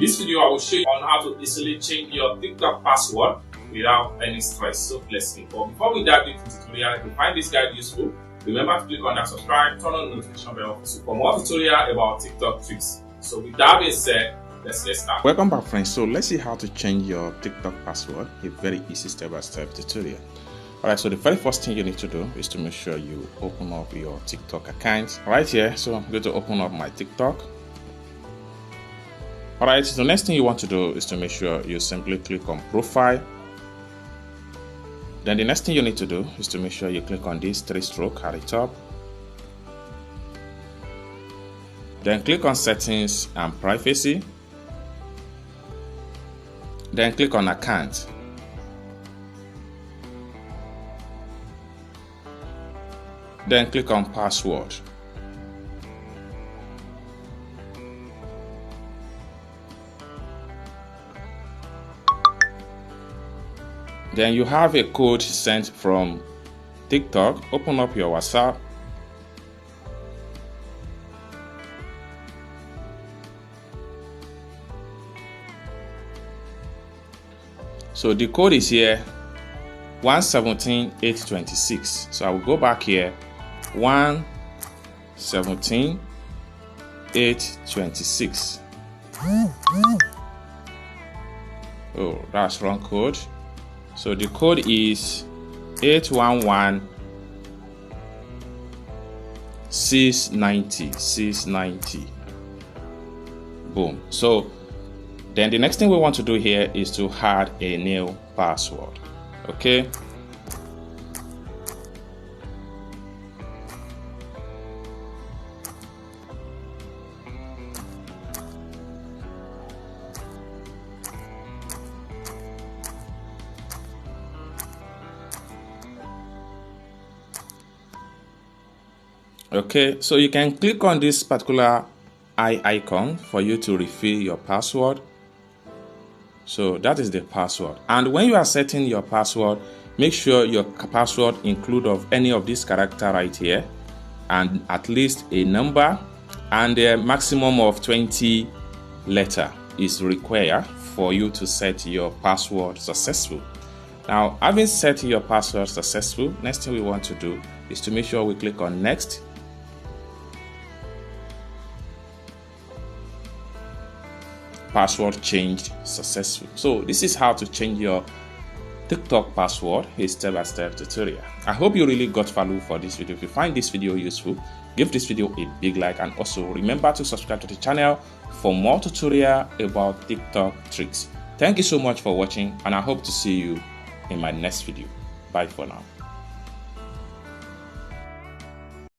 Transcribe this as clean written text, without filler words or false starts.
this video, I will show you on how to easily change your TikTok password without any stress. So let's see. But before we dive into the tutorial, if you find this guide useful, remember to click on that subscribe, turn on the notification bell for more tutorial about TikTok tricks. So with that being said, let's get started. Welcome back, friends. So let's see how to change your TikTok password. A very easy step-by-step tutorial. Alright, so the very first thing you need to do is to make sure you open up your TikTok account right here. So I'm going to open up my TikTok. Alright, so the next thing you want to do is to make sure you simply click on Profile. Then the next thing you need to do is to make sure you click on this 3-stroke at the top. Then click on Settings and Privacy. Then click on Account. Then click on Password. Then you have a code sent from TikTok. Open up your WhatsApp. So the code is here, 117,826. So I will go back here, 117,826. Oh, that's wrong code. So the code is 811,690. Boom. So then the next thing we want to do here is to add a new password. Okay. Okay, so you can click on this particular eye icon for you to refill your password. So that is the password. And when you are setting your password, make sure your password include of any of these characters right here, and at least a number, and a maximum of 20 letters is required for you to set your password successful. Now, having set your password successful, next thing we want to do is to make sure we click on Next. Password changed successful. So this is how to change your TikTok password, a step-by-step tutorial. I hope you really got value for this video. If you find this video useful, give this video a big like, and also remember to subscribe to the channel for more tutorial about TikTok tricks. Thank you so much for watching, and I hope to see you in my next video. Bye for now.